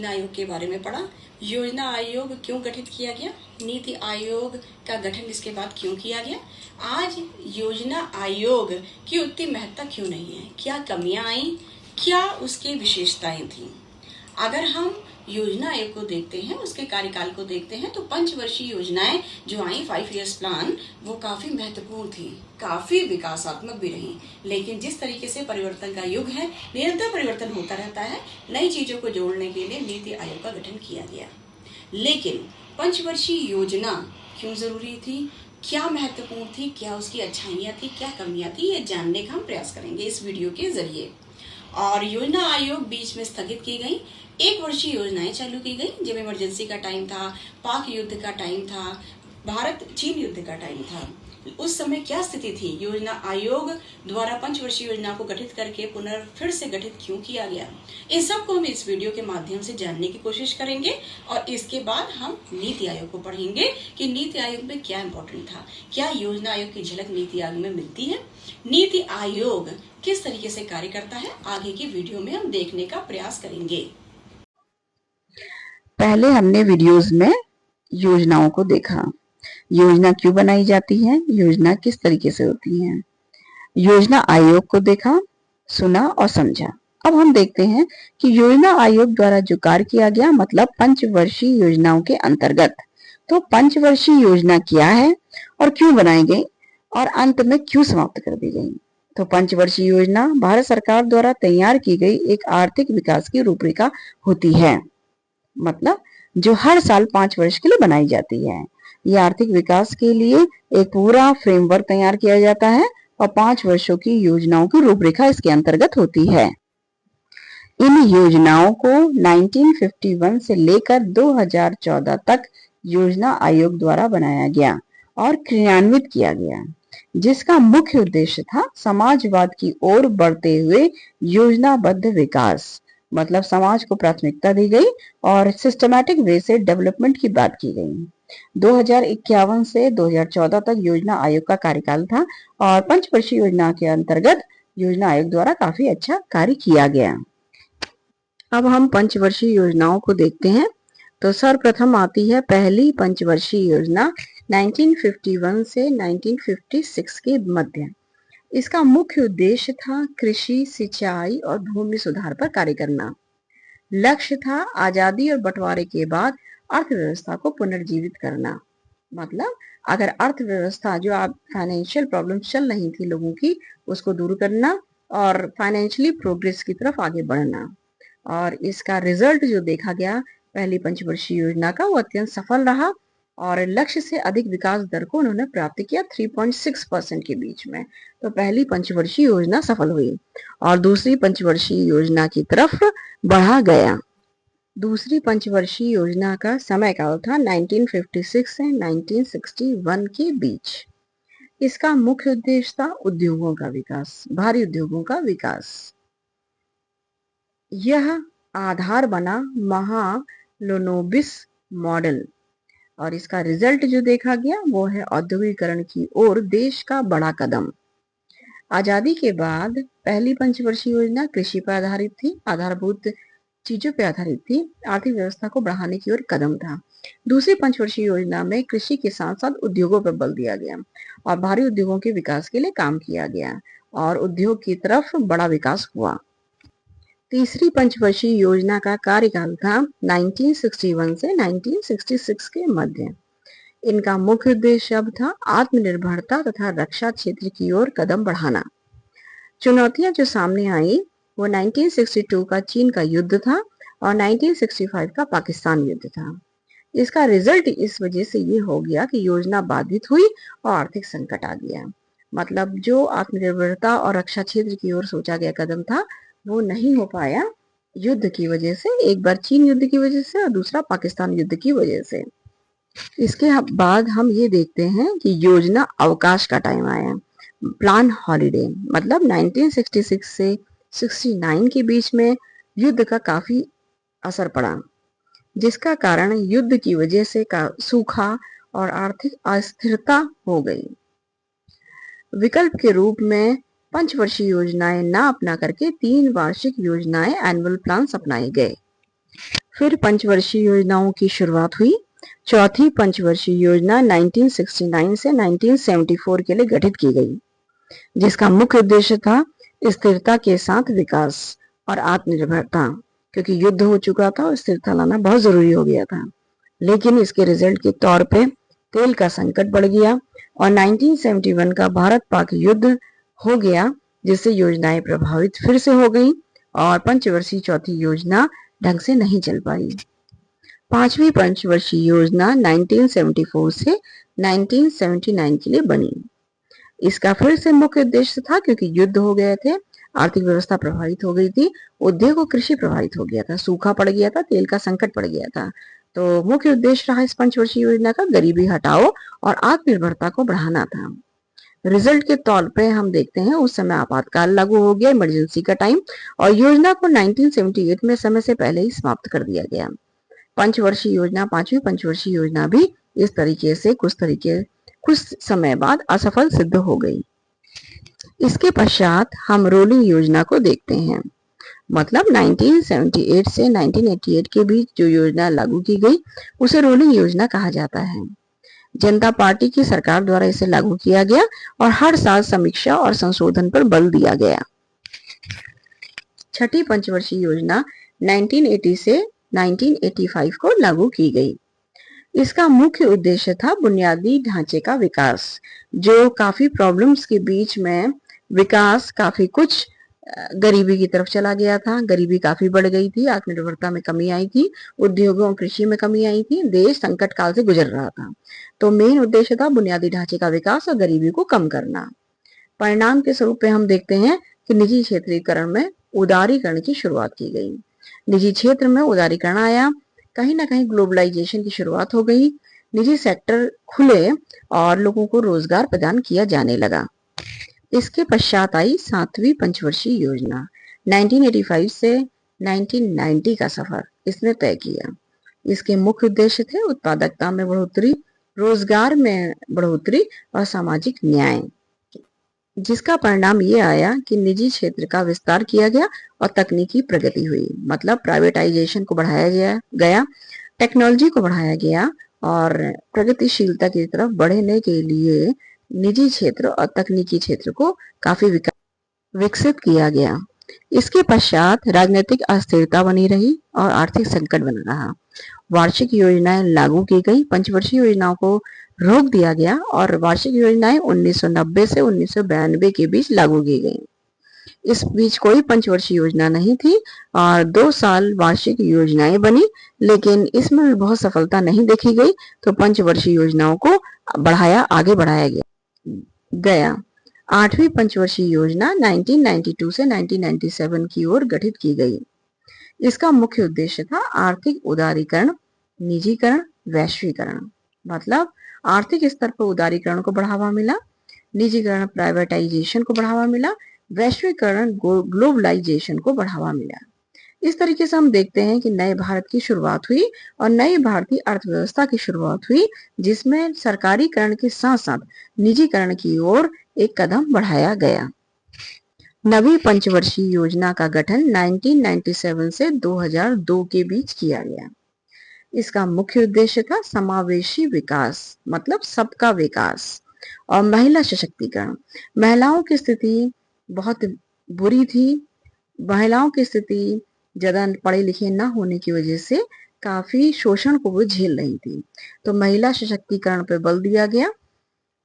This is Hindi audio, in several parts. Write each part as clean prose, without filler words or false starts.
योजना आयोग के बारे में पढ़ा। योजना आयोग क्यों गठित किया गया, नीति आयोग का गठन इसके बाद क्यों किया गया, आज योजना आयोग की उतनी महत्ता क्यों नहीं है, क्या कमियां आई, क्या उसकी विशेषताएं थी। अगर हम योजना आयोग को देखते हैं, उसके कार्यकाल को देखते हैं, तो पंचवर्षीय योजनाएं जो आई 5 इयर्स प्लान, वो काफी महत्वपूर्ण थी, काफी विकासात्मक भी रही। लेकिन जिस तरीके से परिवर्तन का युग है, निरंतर परिवर्तन होता रहता है, नई चीजों को जोड़ने के लिए नीति आयोग का गठन किया गया। लेकिन पंचवर्षीय योजना क्यों जरूरी थी, क्या महत्वपूर्ण थी, क्या उसकी अच्छाइयां थी, क्या कमियां थी, ये जानने का हम प्रयास करेंगे इस वीडियो के जरिए। और योजना आयोग बीच में स्थगित की गई, 1 वर्षीय योजनाएं चालू की गई, जब इमरजेंसी का टाइम था, पाक युद्ध का टाइम था, भारत चीन युद्ध का टाइम था। उस समय क्या स्थिति थी, योजना आयोग द्वारा पंचवर्षीय योजना को गठित करके फिर से गठित क्यों किया गया, इन सब को हम इस वीडियो के माध्यम से जानने की कोशिश करेंगे। और इसके बाद हम नीति आयोग को पढ़ेंगे कि नीति आयोग में क्या इंपॉर्टेंट था, क्या योजना आयोग की झलक नीति आयोग में मिलती है, नीति आयोग किस तरीके से कार्य करता है, आगे की वीडियो में हम देखने का प्रयास करेंगे। पहले हमने वीडियोस में योजनाओं को देखा, योजना क्यों बनाई जाती है, योजना किस तरीके से होती है, योजना आयोग को देखा, सुना और समझा। अब हम देखते हैं कि योजना आयोग द्वारा जो कार्य किया गया, मतलब पंचवर्षीय योजनाओं के अंतर्गत। तो पंचवर्षीय योजना क्या है और क्यों बनाई गई और अंत में क्यों समाप्त कर दी गई। तो पंचवर्षीय योजना भारत सरकार द्वारा तैयार की गई एक आर्थिक विकास की रूपरेखा होती है, मतलब जो हर साल 5 वर्ष के लिए बनाई जाती है। ये आर्थिक विकास के लिए एक पूरा फ्रेमवर्क तैयार किया जाता है और 5 वर्षों की योजनाओं की रूपरेखा इसके अंतर्गत होती है। इन योजनाओं को 1951 से लेकर 2014 तक योजना आयोग द्वारा बनाया गया और क्रियान्वित किया गया, जिसका मुख्य उद्देश्य था समाजवाद की ओर बढ़ते हुए योजनाबद्ध विकास, मतलब समाज को प्राथमिकता दी गई और सिस्टमैटिक वे से डेवलपमेंट की बात की गई। 2051 से 2014 तक योजना आयोग का कार्यकाल था और पंचवर्षीय योजना के अंतर्गत योजना आयोग द्वारा काफी अच्छा कार्य किया गया। अब हम पंचवर्षीय योजनाओं को देखते हैं। तो सर्वप्रथम आती है पहली पंचवर्षीय योजना 1951 से 1956 के मध्य। इसका मुख्य उद्देश्य था कृषि, सिंचाई और भूमि सुधार पर कार्य करना। लक्ष्य था आजादी और बंटवारे के बाद अर्थव्यवस्था को पुनर्जीवित करना, मतलब अगर अर्थव्यवस्था जो आप फाइनेंशियल प्रॉब्लम चल रही थी लोगों की, उसको दूर करना और फाइनेंशियली प्रोग्रेस की तरफ आगे बढ़ना। और इसका रिजल्ट जो देखा गया पहली पंचवर्षीय योजना का, वो अत्यंत सफल रहा और लक्ष्य से अधिक विकास दर को उन्होंने प्राप्त किया 3.6% के बीच में। तो पहली पंचवर्षीय योजना सफल हुई और दूसरी पंचवर्षीय योजना की तरफ बढ़ा गया। दूसरी पंचवर्षीय योजना का समय काल था 1956 से 1961 के बीच। इसका मुख्य उद्देश्य था उद्योगों का विकास, भारी उद्योगों का विकास। यह आधार बना महालनोबिस मॉडल और इसका रिजल्ट जो देखा गया वो है औद्योगिकरण की ओर देश का बड़ा कदम। आजादी के बाद पहली पंचवर्षीय योजना कृषि पर आधारित थी, आधारभूत चीजों पर आधारित थी, आर्थिक व्यवस्था को बढ़ाने की ओर कदम था। दूसरी पंचवर्षीय योजना में कृषि के साथ साथ उद्योगों पर बल दिया गया और भारी उद्योगों के विकास के लिए काम किया गया और उद्योग की तरफ बड़ा विकास हुआ। तीसरी पंचवर्षीय योजना का कार्यकाल था 1961 से 1966 के मध्य। इनका मुख्य उद्देश्य अब था आत्मनिर्भरता तथा रक्षा क्षेत्र की ओर कदम बढ़ाना। चुनौतियां जो सामने आई वो 1962 का चीन का युद्ध था और 1965 का पाकिस्तान युद्ध था। इसका रिजल्ट इस वजह से ये हो गया कि योजना बाधित हुई और आर्थिक संकट आ गया, मतलब जो आत्मनिर्भरता और रक्षा क्षेत्र की ओर सोचा गया कदम था वो नहीं हो पाया युद्ध की वजह से, एक बार चीन युद्ध की वजह से और दूसरा पाकिस्तान युद्ध की वजह से। इसके बाद हम ये देखते हैं कि योजना अवकाश का टाइम आया, प्लान हॉलिडे, मतलब 1966 से 69 के बीच में युद्ध का काफी असर पड़ा, जिसका कारण युद्ध की वजह से सूखा और आर्थिक अस्थिरता हो गई। विकल्प के रूप में पंचवर्षीय योजनाएं ना अपना करके 3 वार्षिक योजनाएं एनुअल प्लान अपनाए गए। फिर पंचवर्षीय योजनाओं की शुरुआत हुई। चौथी पंचवर्षीय योजना 1969 से 1974 के लिए गठित की गई, जिसका मुख्य उद्देश्य था स्थिरता के साथ विकास और आत्मनिर्भरता, क्योंकि युद्ध हो चुका था और स्थिरता लाना बहुत जरूरी हो गया था। लेकिन इसके रिजल्ट के तौर पे तेल का संकट बढ़ गया और 1971 का भारत पाक युद्ध हो गया, जिससे योजनाएं प्रभावित फिर से हो गई और पंचवर्षीय चौथी योजना ढंग से नहीं चल पाई। पांचवी पंचवर्षीय योजना 1974 से 1979 के लिए बनी। इसका फिर से मुख्य उद्देश्य था, क्योंकि युद्ध हो गए थे, आर्थिक व्यवस्था प्रभावित हो गई थी, उद्योग और कृषि प्रभावित हो गया था, सूखा पड़ गया था, तेल का संकट पड़ गया था। तो मुख्य उद्देश्य रहा इस पंचवर्षीय योजना का गरीबी हटाओ और आत्मनिर्भरता को बढ़ाना था। रिजल्ट के तौर पे हम देखते हैं उस समय आपातकाल लागू हो गया, इमरजेंसी का टाइम, और योजना को 1978 में समय से पहले ही समाप्त कर दिया गया। पंचवर्षीय योजना, पांचवी पंचवर्षीय योजना भी इस तरीके से कुछ समय बाद असफल सिद्ध हो गई। इसके पश्चात हम रोलिंग योजना को देखते हैं। मतलब 1978 से 1988 के बीच जो योजना लागू की गई उसे रोलिंग योजना कहा जाता है। जनता पार्टी की सरकार द्वारा इसे लागू किया गया और हर साल समीक्षा और संशोधन पर बल दिया गया। छठी पंचवर्षीय योजना 1980 से 1985 को लागू की गई। इसका मुख्य उद्देश्य था बुनियादी ढांचे का विकास, जो काफी प्रॉब्लम्स के बीच में विकास काफी कुछ गरीबी की तरफ चला गया था। गरीबी काफी बढ़ गई थी, आत्मनिर्भरता में कमी आई थी, उद्योगों और कृषि में कमी आई थी, देश संकट काल से गुजर रहा था। तो मेन उद्देश्य था बुनियादी ढांचे का विकास और गरीबी को कम करना। परिणाम के स्वरूप पे हम देखते हैं कि निजी क्षेत्रीकरण में उदारीकरण की शुरुआत की गई। निजी क्षेत्र में उदारीकरण आया, कहीं ना कहीं ग्लोबलाइजेशन की शुरुआत हो गई, निजी सेक्टर खुले और लोगों को रोजगार प्रदान किया जाने लगा। इसके पश्चात आई सातवीं पंचवर्षीय योजना 1985 से 1990 का सफर इसने तय किया। इसके मुख्य उद्देश्य थे उत्पादकता में बढ़ोतरी, रोजगार में बढ़ोतरी और सामाजिक न्याय, जिसका परिणाम ये आया कि निजी क्षेत्र का विस्तार किया गया और तकनीकी प्रगति हुई। मतलब प्राइवेटाइजेशन को बढ़ाया गया, टेक्नोलॉजी को बढ़ाया गया और प्रगतिशीलता की तरफ बढ़ने के लिए निजी क्षेत्र और तकनीकी क्षेत्र को काफी विकसित किया गया। इसके पश्चात राजनीतिक अस्थिरता बनी रही और आर्थिक संकट बना रहा। वार्षिक योजनाएं लागू की गई, पंचवर्षीय योजनाओं को रोक दिया गया और वार्षिक योजनाएं 1990 से 1992 के बीच लागू की गई। इस बीच कोई पंचवर्षीय योजना नहीं थी और 2 साल वार्षिक योजनाएं बनी, लेकिन इसमें भी बहुत सफलता नहीं देखी गई, तो पंचवर्षीय योजनाओं को आगे बढ़ाया गया। आठवीं पंचवर्षीय योजना 1992 से 1997 की ओर गठित की गई। इसका मुख्य उद्देश्य था आर्थिक उदारीकरण, निजीकरण, वैश्वीकरण। मतलब आर्थिक स्तर पर उदारीकरण को बढ़ावा मिला, निजीकरण प्राइवेटाइजेशन को बढ़ावा मिला, वैश्वीकरण ग्लोबलाइजेशन को बढ़ावा मिला। इस तरीके से हम देखते हैं कि नए भारत की शुरुआत हुई और नई भारतीय अर्थव्यवस्था की शुरुआत हुई, जिसमें सरकारीकरण के साथ साथ निजीकरण की ओर एक कदम बढ़ाया गया। नवी पंचवर्षीय योजना का गठन 1997 से 2002 के बीच किया गया। इसका मुख्य उद्देश्य था समावेशी विकास, मतलब सबका विकास और महिला सशक्तिकरण। महिलाओं की स्थिति बहुत बुरी थी। महिलाओं की स्थिति ज्यादा पढ़े लिखे न होने की वजह से काफी शोषण को वो झेल रही थी, तो महिला सशक्तिकरण पर बल दिया गया।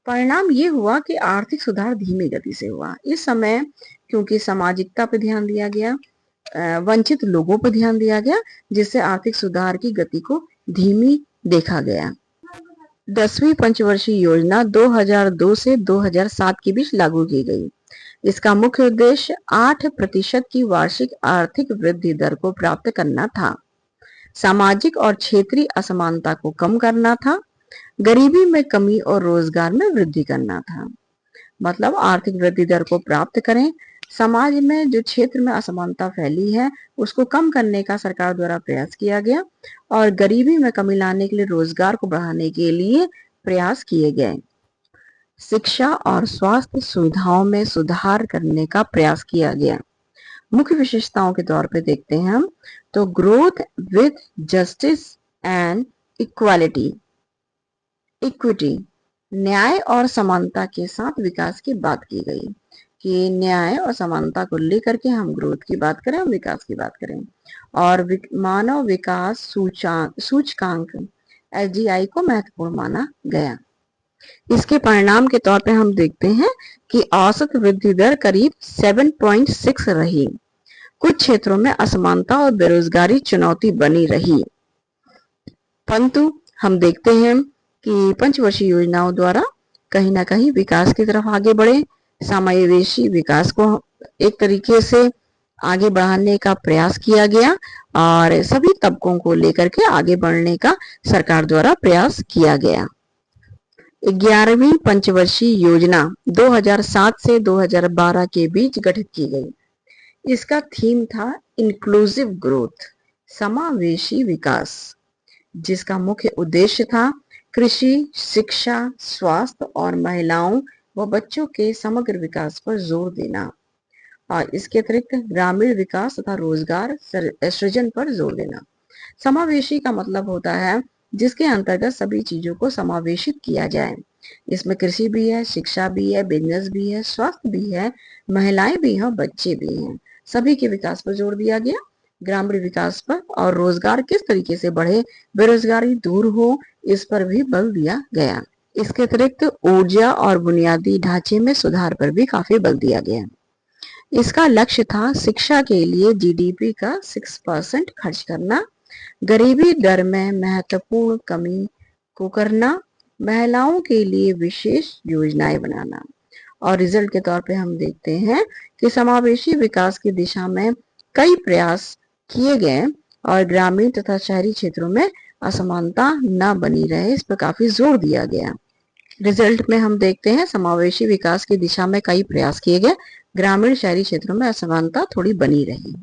परिणाम ये हुआ कि आर्थिक सुधार धीमी गति से हुआ इस समय, क्योंकि सामाजिकता पर ध्यान दिया गया, वंचित लोगों पर ध्यान दिया गया, जिससे आर्थिक सुधार की गति को धीमी देखा गया। 10वीं पंचवर्षीय योजना 2002 से 2007 के बीच लागू की गई। इसका मुख्य उद्देश्य 8% की वार्षिक आर्थिक वृद्धि दर को प्राप्त करना था, सामाजिक और क्षेत्रीय असमानता को कम करना था, गरीबी में कमी और रोजगार में वृद्धि करना था। मतलब आर्थिक वृद्धि दर को प्राप्त करें, समाज में जो क्षेत्र में असमानता फैली है उसको कम करने का सरकार द्वारा प्रयास किया गया और गरीबी में कमी लाने के लिए, रोजगार को बढ़ाने के लिए प्रयास किए गए। शिक्षा और स्वास्थ्य सुविधाओं में सुधार करने का प्रयास किया गया। मुख्य विशेषताओं के तौर पे देखते हैं हम तो growth with justice and equality, equity, न्याय और समानता के साथ विकास की बात की गई कि न्याय और समानता को लेकर के हम ग्रोथ की बात करें, हम विकास की बात करें। और मानव विकास सूचकांक SDI को महत्वपूर्ण माना गया। इसके परिणाम के तौर पे हम देखते हैं कि औसत वृद्धि दर करीब 7.6 रही। कुछ क्षेत्रों में असमानता और बेरोजगारी चुनौती बनी रही, परंतु हम देखते हैं कि पंचवर्षीय योजनाओं द्वारा कहीं ना कहीं विकास की तरफ आगे बढ़े, समावेशी विकास को एक तरीके से आगे बढ़ाने का प्रयास किया गया और सभी तबकों को लेकर के आगे बढ़ने का सरकार द्वारा प्रयास किया गया। 11वीं पंचवर्षीय योजना 2007 से 2012 के बीच गठित की गई। इसका थीम था इंक्लूसिव ग्रोथ, समावेशी विकास, जिसका मुख्य उद्देश्य था कृषि, शिक्षा, स्वास्थ्य और महिलाओं व बच्चों के समग्र विकास पर जोर देना और इसके अतिरिक्त ग्रामीण विकास तथा रोजगार सृजन पर जोर देना। समावेशी का मतलब होता है जिसके अंतर्गत सभी चीजों को समावेशित किया जाए। इसमें कृषि भी है, शिक्षा भी है, बिजनेस भी है, स्वास्थ्य भी है, महिलाएं भी हैं, बच्चे भी हैं। सभी के विकास पर जोर दिया गया, ग्रामीण विकास पर और रोजगार किस तरीके से बढ़े, बेरोजगारी दूर हो, इस पर भी बल दिया गया। इसके अतिरिक्त ऊर्जा और बुनियादी ढांचे में सुधार पर भी काफी बल दिया गया। इसका लक्ष्य था शिक्षा के लिए GDP का 6% खर्च करना, गरीबी दर में महत्वपूर्ण कमी को करना, महिलाओं के लिए विशेष योजनाएं बनाना। और रिजल्ट के तौर पे हम देखते हैं कि समावेशी विकास की दिशा में कई प्रयास किए गए और ग्रामीण तथा शहरी क्षेत्रों में असमानता न बनी रहे, इस पर काफी जोर दिया गया। रिजल्ट में हम देखते हैं समावेशी विकास की दिशा में कई प्रयास किए गए, ग्रामीण शहरी क्षेत्रों में असमानता थोड़ी बनी रही।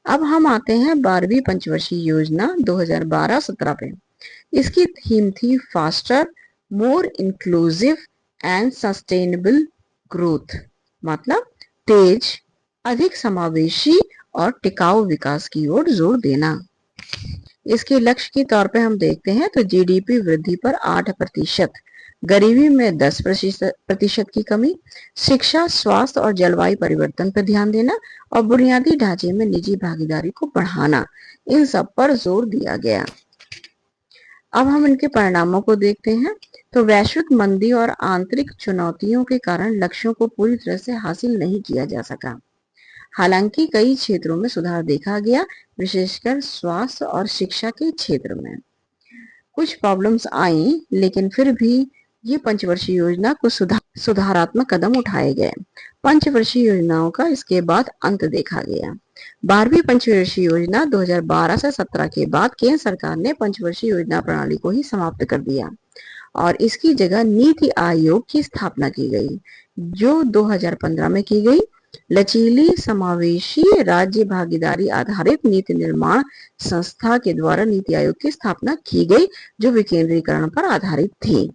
अब हम आते हैं 12वीं पंचवर्षीय योजना 2012-17 पे। इसकी थीम थी faster, more inclusive and sustainable growth, मतलब तेज, अधिक समावेशी और टिकाऊ विकास की ओर जोर देना। इसके लक्ष्य के तौर पे हम देखते हैं तो GDP वृद्धि पर 8%, गरीबी में 10% की कमी, शिक्षा, स्वास्थ्य और जलवायु परिवर्तन पर ध्यान देना और बुनियादी ढांचे में निजी भागीदारी को बढ़ाना, इन सब पर जोर दिया गया। अब हम इनके परिणामों को देखते हैं तो वैश्विक मंदी और आंतरिक चुनौतियों के कारण लक्ष्यों को पूरी तरह से हासिल नहीं किया जा सका। हालांकि कई क्षेत्रों में सुधार देखा गया, विशेषकर स्वास्थ्य और शिक्षा के क्षेत्र में। कुछ प्रॉब्लम्स आई, लेकिन फिर भी ये पंचवर्षीय योजना को सुधारात्मक कदम उठाए गए। पंचवर्षीय योजनाओं का इसके बाद अंत देखा गया। 12वीं पंचवर्षीय योजना 2012 से 17 के बाद केंद्र सरकार ने पंचवर्षीय योजना प्रणाली को ही समाप्त कर दिया और इसकी जगह नीति आयोग की स्थापना की गई, जो 2015 में की गई। लचीली, समावेशी, राज्य भागीदारी आधारित नीति निर्माण संस्था के द्वारा नीति आयोग की स्थापना की गई, जो विकेंद्रीकरण पर आधारित थी।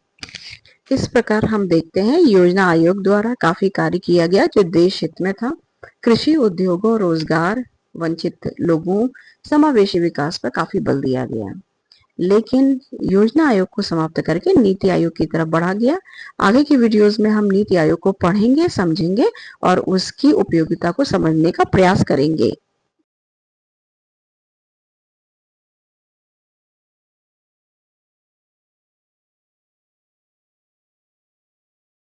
इस प्रकार हम देखते हैं योजना आयोग द्वारा काफी कार्य किया गया जो देश हित में था। कृषि, उद्योगों, रोजगार, वंचित लोगों, समावेशी विकास पर काफी बल दिया गया, लेकिन योजना आयोग को समाप्त करके नीति आयोग की तरफ बढ़ा गया। आगे की वीडियोस में हम नीति आयोग को पढ़ेंगे, समझेंगे और उसकी उपयोगिता को समझने का प्रयास करेंगे।